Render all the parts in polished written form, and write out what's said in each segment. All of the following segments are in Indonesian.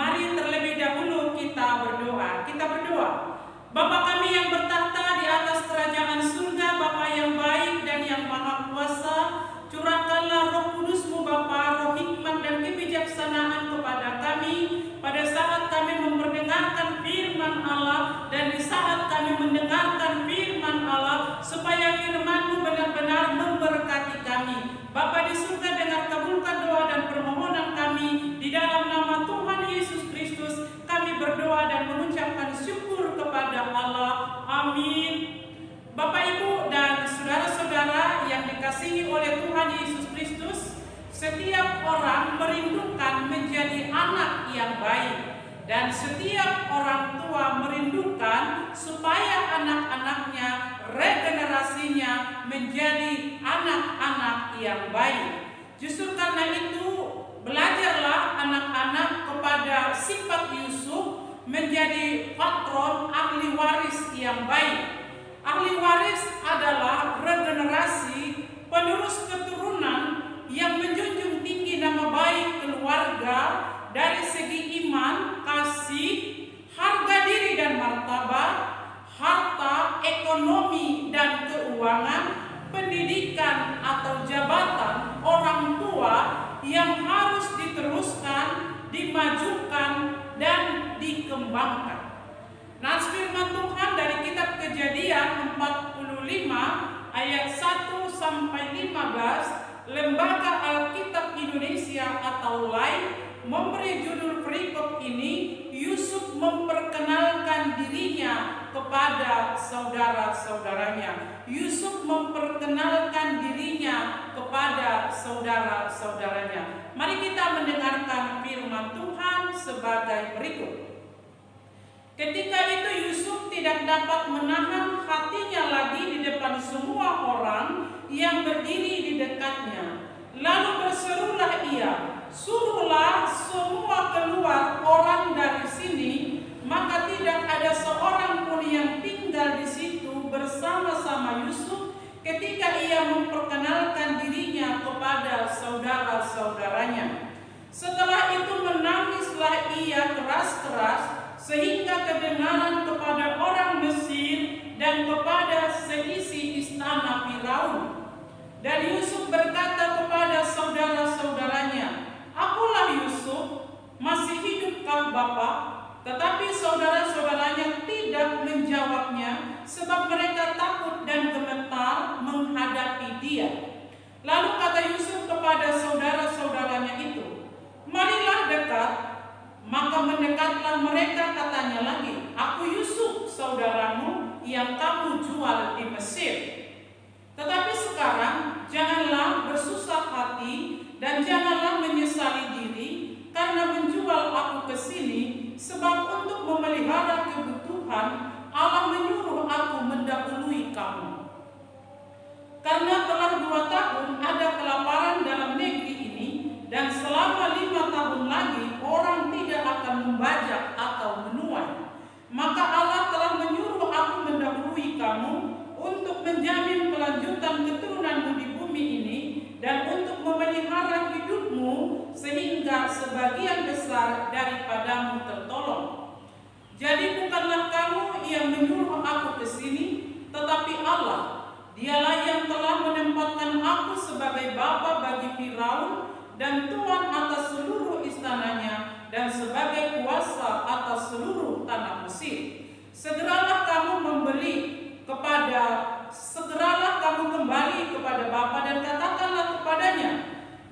Mari terlebih dahulu kita berdoa. Kita berdoa. Bapa kami yang bertahta di atas kerajaan surga, Bapa yang baik dan yang maha kuasa, curahkanlah Roh Kudus-Mu Bapa, roh hikmat dan kebijaksanaan kepada kami pada saat kami memperdengarkan firman Allah dan di saat kami mendengarkan firman Allah, supaya firman-Mu benar-benar memberkati kami. Bapa di surga, dengar kabulkan doa dan permohonan kami di dalam nama Tuhan Yesus Kristus. Kami berdoa dan mengucapkan syukur kepada Allah. Amin. Bapak, Ibu, dan saudara-saudara yang dikasihi oleh Tuhan Yesus Kristus, setiap orang merindukan menjadi anak yang baik, dan setiap orang tua merindukan supaya anak-anaknya, regenerasinya menjadi anak-anak yang baik. Justru karena itu, belajarlah anak-anak kepada sifat Yusuf menjadi patron ahli waris yang baik. Ahli waris adalah regenerasi, penerus keturunan yang menjunjung tinggi nama baik keluarga dari segi iman, kasih, harga diri dan martabat, harta, ekonomi dan keuangan, pendidikan atau jabatan orang tua yang harus diteruskan, dimajukan, dan dikembangkan. Nah, firman Tuhan dari kitab Kejadian 45 ayat 1 sampai 15, Lembaga Alkitab Indonesia atau LAI memberi judul perikop ini, Yusuf memperkenalkan dirinya kepada saudara-saudaranya. Yusuf memperkenalkan dirinya kepada saudara-saudaranya. Mari kita mendengarkan firman Tuhan sebagai berikut. Ketika itu Yusuf tidak dapat menahan hatinya lagi di depan semua orang yang berdiri di dekatnya. Lalu berserulah ia, "Suruhlah semua keluar orang dari sini." Maka tidak ada seorang pun yang tinggal di situ bersama-sama Yusuf ketika ia memperkenalkan dirinya kepada saudara-saudaranya. Setelah itu menangislah ia keras-keras sehingga kedengaran kepada orang Mesir dan kepada seisi istana Firaun. Dan Yusuf berkata kepada saudara-saudaranya, "Akulah Yusuf, masih hidupkah Bapa?" Tetapi saudara-saudaranya tidak menjawabnya, sebab mereka takut dan gemetar menghadapi dia. Lalu kata Yusuf kepada saudara-saudaranya itu, "Marilah dekat." Maka mendekatlah mereka, katanya lagi, "Aku Yusuf, saudaramu yang kamu jual di Mesir. Tetapi sekarang janganlah bersusah hati dan janganlah menyesali diri karena menjual aku ke sini, sebab untuk memelihara kebutuhan Allah menyuruh aku mendahului kamu. Karena telah 2 tahun ada kelaparan dalam negeri ini, dan selama 5 tahun lagi orang tidak akan membajak atau menuai. Maka Allah telah menyuruh aku mendahului kamu untuk menjamin kelanjutan keturunanmu di bumi ini dan untuk memelihara hidupmu sehingga sebagian besar daripadamu tertolong. Jadi bukanlah kamu yang menyuruh aku ke sini, tetapi Allah. Dialah yang telah menempatkan aku sebagai bapa bagi Firaun dan tuan atas seluruh istananya dan sebagai kuasa atas seluruh tanah Mesir. Segeralah kamu kembali kepada bapa dan katakanlah kepadanya,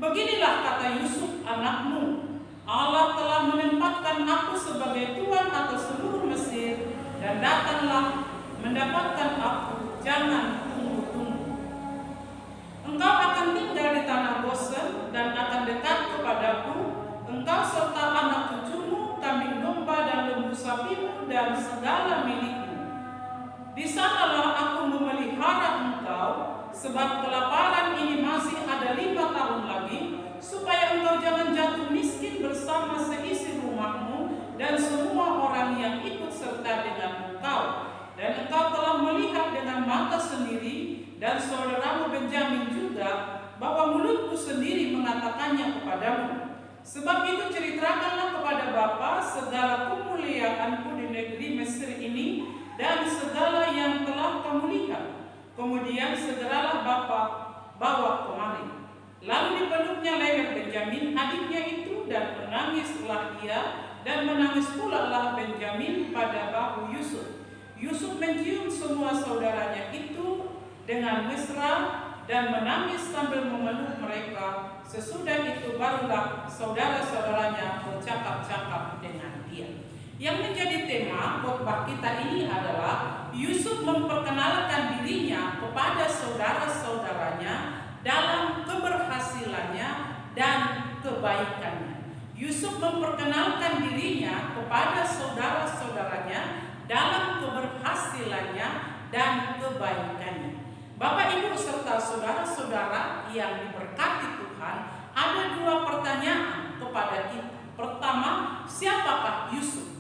beginilah kata Yusuf anakmu, Allah telah menempatkan aku sebagai tuan atas seluruh Mesir, dan datanglah mendapatkan aku, jangan tunggu-tunggu. Engkau akan tinggal di tanah Gosen dan akan dekat kepadaku, engkau serta anak cucumu, kambing domba dan lembu sapimu dan segala milikmu. Di sanalah aku memelihara engkau, sebab kelaparan ini masih ada 5 tahun lagi, supaya engkau jangan jatuh miskin bersama seisi rumahmu dan semua orang yang ikut serta dengan engkau. Dan engkau telah melihat dengan mata sendiri, dan saudaramu Benjamin juga, bahwa mulutku sendiri mengatakannya kepadamu. Sebab itu ceritakanlah kepada Bapa segala kemuliaanku di negeri Mesir ini dan segala yang telah kamu lihat. Kemudian segeralah Bapa bawa kemari. Lalu dipeluknya leher Benjamin adiknya itu dan menangislah ia, dan menangis pula lah Benjamin pada bahu Yusuf. Yusuf mencium semua saudaranya itu dengan mesra dan menangis sambil memeluk mereka. Sesudah itu barulah saudara-saudaranya bercakap-cakap dengan dia. Yang menjadi tema khotbah kita ini adalah Yusuf memperkenalkan dirinya kepada saudara-saudaranya dalam keberhasilannya dan kebaikannya. Yusuf memperkenalkan dirinya kepada saudara-saudaranya dalam keberhasilannya dan kebaikannya. Bapak, Ibu, serta saudara-saudara yang diberkati Tuhan, ada dua pertanyaan kepada kita. Pertama, siapakah Yusuf?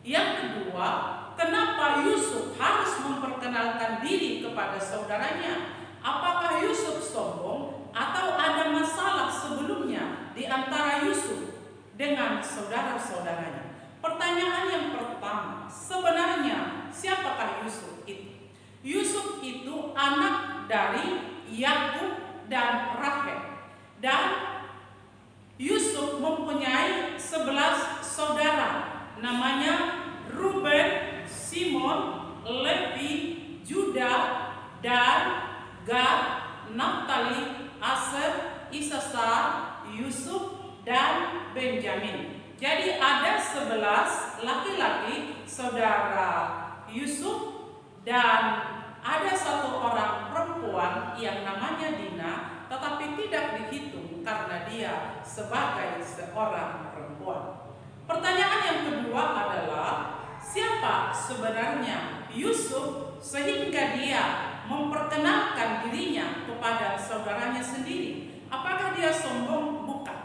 Yang kedua, kenapa Yusuf harus memperkenalkan diri kepada saudaranya? Apakah Yusuf sombong atau ada masalah sebelumnya di antara Yusuf dengan saudara-saudaranya? Pertanyaan yang pertama, sebenarnya siapakah Yusuf itu? Yusuf itu anak dari Yakub dan Rahel. Dan Yusuf mempunyai 11 saudara, namanya Ruben, Simon, Levi, Juda, Dan, Gad, Naftali, Aser, Isasar, Yusuf, dan Benjamin. Jadi ada 11 laki-laki saudara Yusuf, dan ada satu orang perempuan yang namanya Dina, tetapi tidak dihitung karena dia sebagai seorang perempuan. Pertanyaan yang kedua adalah, siapa sebenarnya Yusuf sehingga dia memperkenalkan dirinya kepada saudaranya sendiri? Apakah dia sombong? Bukan.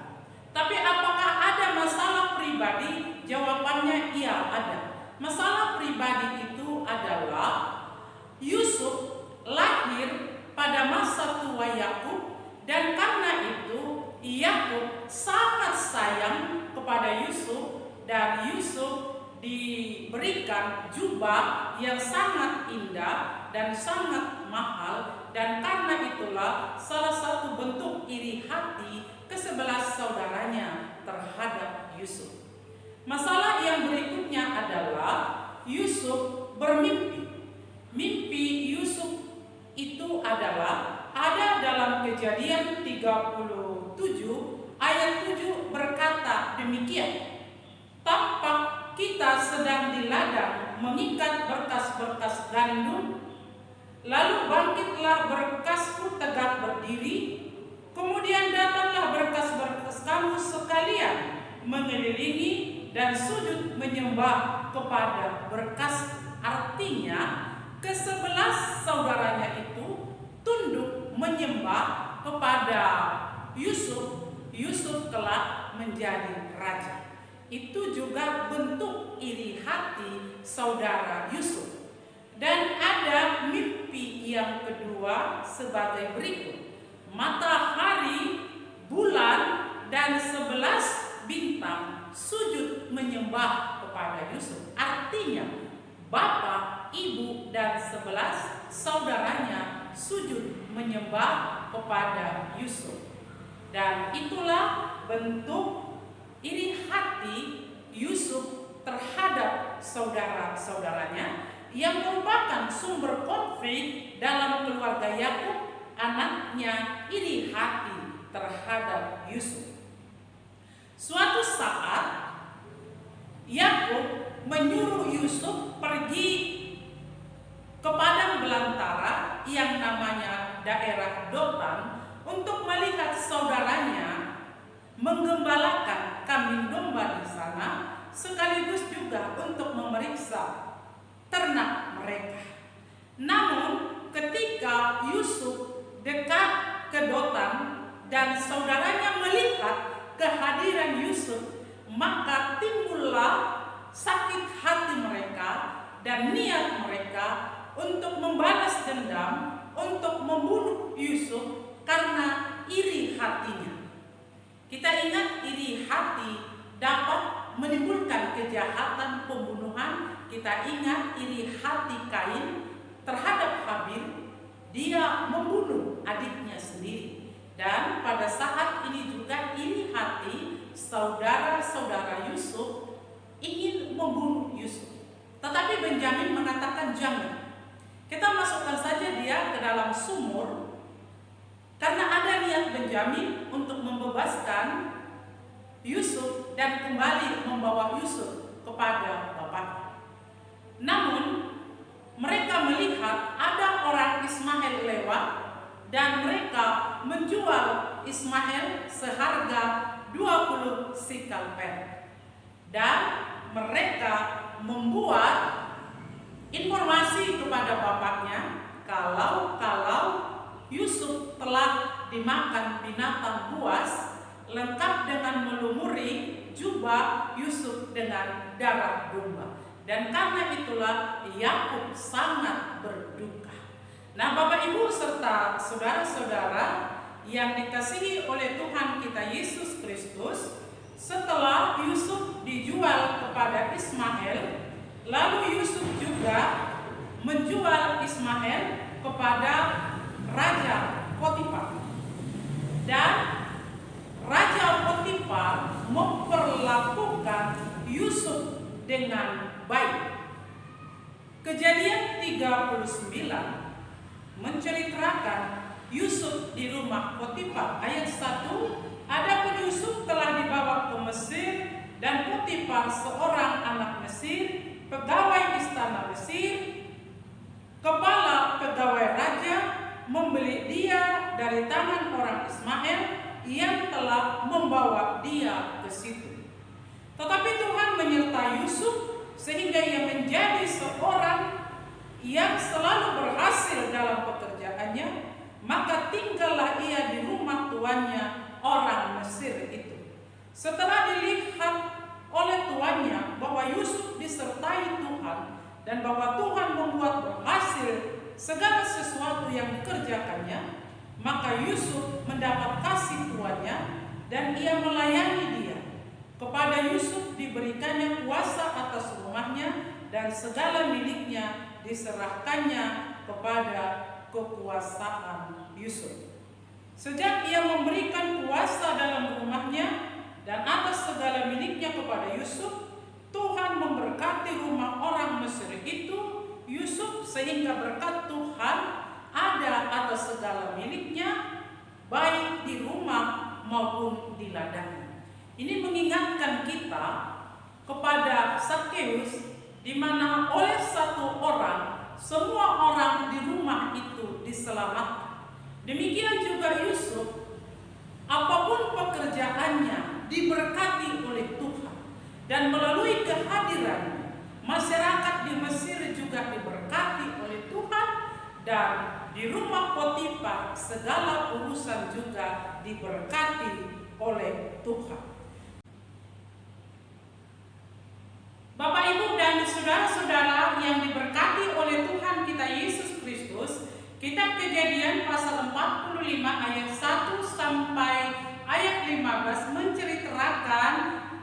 Tapi apakah ada masalah pribadi? Jawabannya iya, ada. Masalah pribadi itu adalah Yusuf lahir pada masa tua Yakub, dan karena itu Yakub sangat sayang kepada Yusuf, dan Yusuf diberikan jubah yang sangat indah dan sangat mahal, dan karena itulah salah satu bentuk iri hati ke-11 saudaranya terhadap Yusuf. Masalah yang berikutnya adalah Yusuf bermimpi. Mimpi Yusuf itu adalah ada dalam Kejadian 37 ayat 7 berkata demikian. Tampak kita sedang di ladang mengikat berkas-berkas gandum, lalu bangkitlah berkasku tegak berdiri, kemudian datanglah berkas-berkas kamu sekalian mengelilingi dan sujud menyembah kepada berkas. Artinya ke-11 saudaranya itu tunduk menyembah kepada Yusuf. Yusuf kelak menjadi raja. Itu juga bentuk iri hati saudara Yusuf. Dan ada mimpi yang kedua sebagai berikut. Matahari, bulan, dan 11 bintang sujud menyembah kepada Yusuf. Artinya Bapak, Ibu, dan 11 saudaranya sujud menyembah kepada Yusuf. Dan itulah bentuk iri hati Yusuf terhadap saudara-saudaranya, yang merupakan sumber konflik dalam keluarga Yakub. Anaknya iri hati terhadap Yusuf. Suatu saat Yakub menyuruh Yusuf pergi ke padang belantara yang namanya daerah Dotan untuk melihat saudaranya menggembalakan kambing domba di sana, sekaligus juga untuk memeriksa ternak mereka. Namun ketika Yusuf dekat ke Dotan dan saudaranya melihat kehadiran Yusuf, maka timbullah sakit hati mereka dan niat mereka untuk membalas dendam, untuk membunuh Yusuf karena iri hatinya. Kita ingat iri kita ingat iri hati Kain terhadap Habil, dia membunuh adiknya sendiri. Dan pada saat ini juga iri hati saudara-saudara Yusuf ingin membunuh Yusuf. Tetapi Benyamin mengatakan jangan. Kita masukkan saja dia ke dalam sumur, karena ada niat Benyamin untuk membebaskan Yusuf dan kembali membawa Yusuf kepada bapaknya. Namun mereka melihat ada orang Ismail lewat dan mereka menjual Ismail seharga 20 sikal perak. Dan mereka membuat informasi kepada bapaknya kalau Yusuf telah dimakan binatang buas, lengkap dengan melumuri jubah Yusuf dengan darah domba. Dan karena itulah Yakub sangat berduka. Nah, Bapak Ibu serta saudara-saudara yang dikasihi oleh Tuhan kita Yesus Kristus, setelah Yusuf dijual kepada Ismail, lalu Yusuf juga menjual Ismail kepada Raja Potifar. Dan Raja Potifar memperlakukan Yusuf dengan baik. Kejadian 39 menceritakan Yusuf di rumah Potifar. Ayat 1, adapun Yusuf telah dibawa ke Mesir, dan Potifar seorang anak Mesir, pegawai istana Mesir, kepala pegawai raja, membeli dia dari tangan orang Ismail yang telah membawa dia ke situ. Tetapi Tuhan menyertai Yusuf sehingga ia menjadi seorang yang selalu berhasil dalam pekerjaannya, maka tinggallah ia di rumah tuannya orang Mesir itu. Setelah dilihat oleh tuannya bahwa Yusuf disertai Tuhan dan bahwa Tuhan membuat berhasil segala sesuatu yang dikerjakannya, maka Yusuf mendapat kasih tuannya dan ia melayani dia. Kepada Yusuf diberikannya kuasa atas rumahnya dan segala miliknya diserahkannya kepada kekuasaan Yusuf. Sejak ia memberikan kuasa dalam rumahnya dan atas segala miliknya kepada Yusuf, Tuhan memberkati rumah orang Mesir itu, Yusuf, sehingga berkat Tuhan ada atas segala miliknya, baik di rumah maupun di ladang. Ini mengingatkan kita kepada Zakheus, di mana oleh satu orang semua orang di rumah itu diselamatkan. Demikian juga Yusuf, apapun pekerjaannya diberkati oleh Tuhan, dan melalui kehadirannya masyarakat di Mesir juga diberkati oleh Tuhan, dan di rumah Potifar segala urusan juga diberkati oleh Tuhan. Bapak, Ibu, dan saudara-saudara yang diberkati oleh Tuhan kita Yesus Kristus, kitab Kejadian pasal 45 ayat 1 sampai ayat 15 menceritakan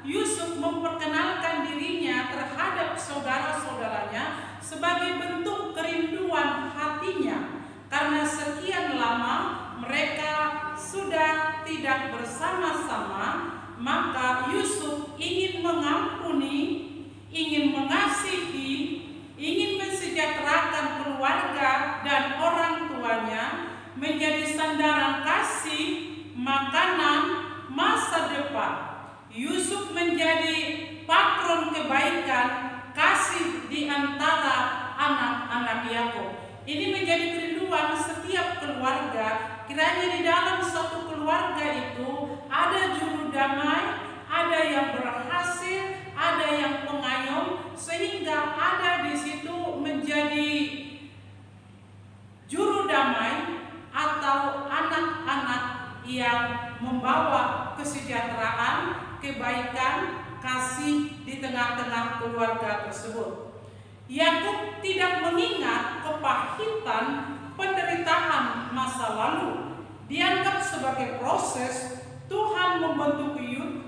Yusuf memperkenalkan dirinya terhadap saudara-saudaranya sebagai bentuk kerinduan hatinya, karena sekian lama mereka sudah tidak bersama-sama. Maka Yusuf ingin mengampuni, ingin mengasihi, ingin mensejahterakan keluarga dan orang tuanya, menjadi sandaran kasih, makanan, masa depan. Yusuf menjadi patron kebaikan, kasih di antara anak-anak Yakub. Ini menjadi kerinduan setiap keluarga. Kiranya di dalam satu keluarga itu ada juru damai, ada yang berhasil, ada yang pengayom, sehingga ada di situ menjadi juru damai atau anak-anak yang membawa kesejahteraan, kebaikan, kasih di tengah-tengah keluarga tersebut. Yakub tidak mengingat kepahitan penderitaan masa lalu. Dianggap sebagai proses Tuhan membentuk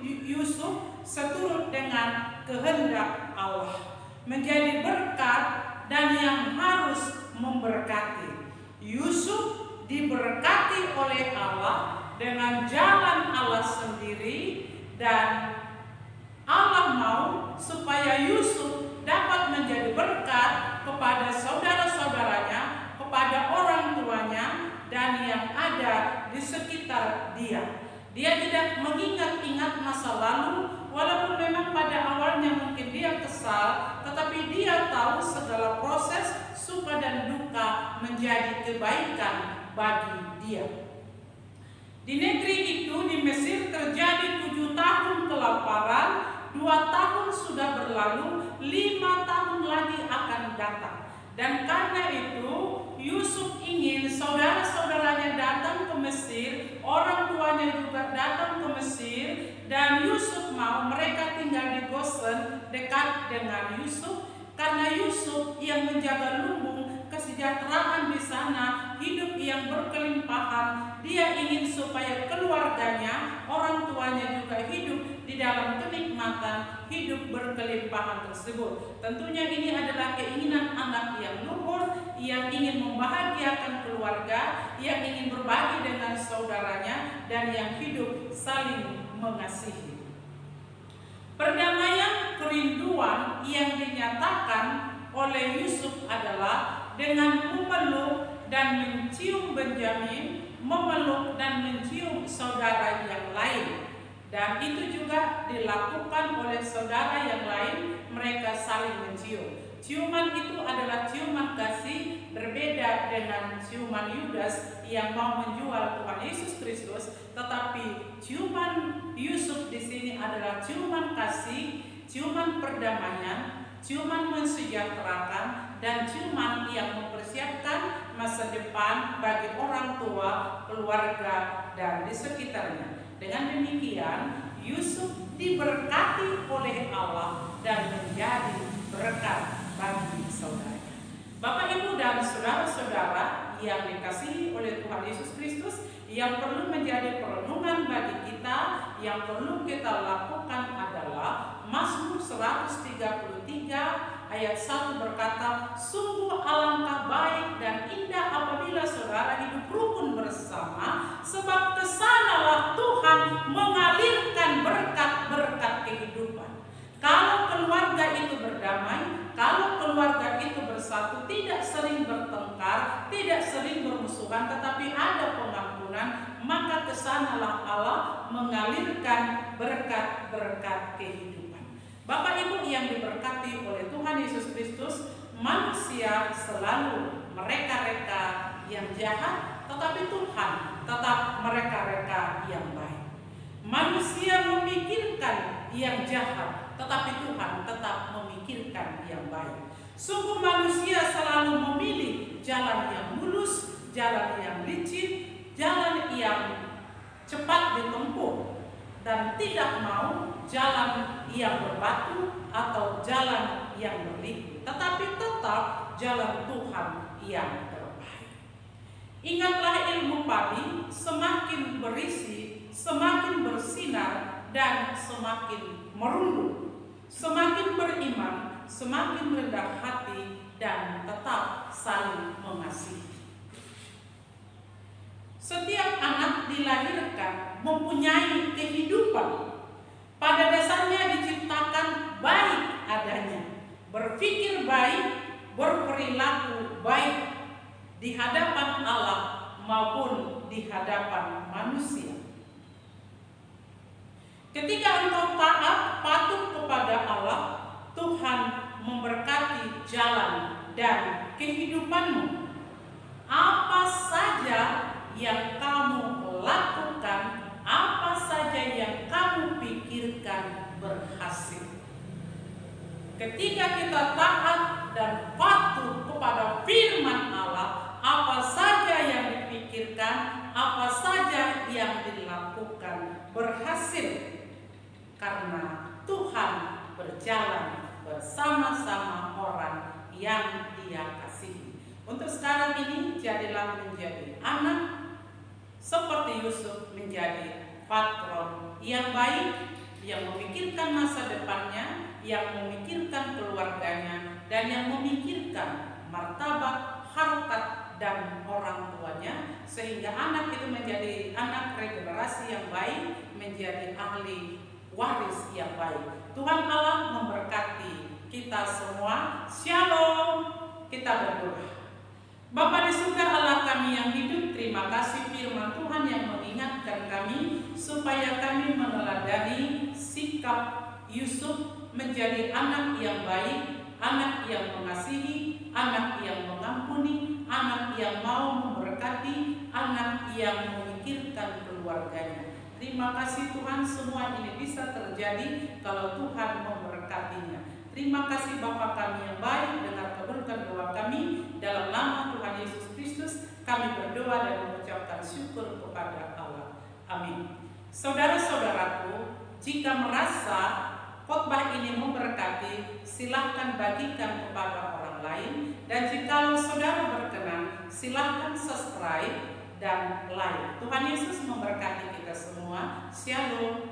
Yusuf seturut dengan kehendak Allah. menjadi berkat dan yang harus memberkati. Yusuf diberkati oleh Allah dengan jalan Allah sendiri, dan Allah mau supaya Yusuf dapat menjadi berkat kepada saudara-saudaranya, kepada orang tuanya, dan yang ada di sekitar dia. Dia tidak mengingat-ingat masa lalu, walaupun memang pada awalnya mungkin dia kesal, tetapi dia tahu segala proses suka dan duka menjadi kebaikan bagi dia. Di negeri itu, di Mesir, terjadi 7 tahun kelaparan, 2 tahun sudah berlalu, 5 tahun lagi akan datang. Dan karena itu Yusuf ingin saudara-saudaranya datang ke Mesir, orang tuanya juga datang ke Mesir, dan Yusuf mau mereka tinggal di Gosen dekat dengan Yusuf, karena Yusuf yang menjaga lumbung kesejahteraan di sana, hidup yang berkelimpahan. Dia ingin supaya keluarganya, orang tuanya juga hidup di dalam kenikmatan hidup berkelimpahan tersebut. Tentunya ini adalah keinginan anak yang luhur, yang ingin membahagiakan keluarga, yang ingin berbagi dengan saudaranya, dan yang hidup saling mengasihi. Perdamaian kerinduan yang dinyatakan oleh Yusuf adalah dengan memeluk dan mencium Benyamin, memeluk dan mencium saudara yang lain. Dan itu juga dilakukan oleh saudara yang lain, mereka saling mencium. Ciuman itu adalah ciuman kasih, berbeda dengan ciuman Yudas yang mau menjual Tuhan Yesus Kristus, tetapi ciuman Yusuf di sini adalah ciuman kasih, ciuman perdamaian, ciuman mensejahterakan, dan ciuman yang mempersiapkan masa depan bagi orang tua, keluarga, dan di sekitarnya. Dengan demikian, Yusuf diberkati oleh Allah dan menjadi berkat bagi saudaranya. Bapak, Ibu, dan saudara-saudara yang dikasihi oleh Tuhan Yesus Kristus, yang perlu menjadi perenungan bagi kita, yang perlu kita lakukan adalah Mazmur 133 ayat 1 berkata, "Sungguh alangkah baik dan indah apabila saudara hidup rukun bersama, sebab kesanalah Tuhan mengalirkan berkat-berkat kehidupan." Kalau keluarga itu berdamai, kalau keluarga itu bersatu, tidak sering bertengkar, tidak sering bermusuhan, tetapi ada pengampunan, maka kesanalah Allah mengalirkan berkat-berkat kehidupan. Bapak Ibu yang diberkati oleh Tuhan Yesus Kristus, manusia selalu mereka-reka yang jahat, tetapi Tuhan tetap mereka-reka yang baik. Manusia memikirkan yang jahat, tetapi Tuhan tetap memikirkan yang baik. Sungguh manusia selalu memilih jalan yang mulus, jalan yang licin, jalan yang cepat ditempuh, dan tidak mau jalan yang berbatu atau jalan yang berliku, tetapi tetap jalan Tuhan yang terbaik. Ingatlah, ilmu padi semakin berisi, semakin bersinar, dan semakin merunduk. Semakin beriman, semakin rendah hati, dan tetap saling mengasihi. Setiap anak dilahirkan mempunyai kehidupan. Pada dasarnya diciptakan baik adanya, berpikir baik, berperilaku baik di hadapan Allah maupun di hadapan manusia. Ketika engkau taat, patuh kepada Allah, Tuhan memberkati jalan dan kehidupanmu. Apa saja yang kamu lakukan, apa saja yang kamu pikirkan berhasil. Ketika kita taat dan patuh kepada firman Allah, apa saja yang dipikirkan, apa saja yang dilakukan berhasil. Karena Tuhan berjalan bersama-sama orang yang Dia kasihi. Untuk sekarang ini, jadilah menjadi anak seperti Yusuf, menjadi patron yang baik, yang memikirkan masa depannya, yang memikirkan keluarganya, dan yang memikirkan martabat, harkat, dan orang tuanya, sehingga anak itu menjadi anak regenerasi yang baik, menjadi ahli waris yang baik. Tuhan Allah memberkati kita semua. Shalom. Kita berdoa. Bapa di surga, Allah kami yang hidup, terima kasih firman Tuhan yang mengingatkan kami supaya kami meneladani sikap Yusuf menjadi anak yang baik, anak yang mengasihi, anak yang mengampuni, anak yang mau memberkati, anak yang memikirkan keluarganya. Terima kasih Tuhan, semua ini bisa terjadi kalau Tuhan memberkatinya. Terima kasih Bapa kami yang baik, dengar kabulkan doa kami dalam nama Tuhan Yesus Kristus. Kami berdoa dan mengucapkan syukur kepada Allah. Amin. Saudara-saudaraku, jika merasa khotbah ini memberkati, silahkan bagikan kepada orang lain. Dan jika saudara berkenan, silahkan subscribe dan like. Tuhan Yesus memberkati kita semua. Shalom.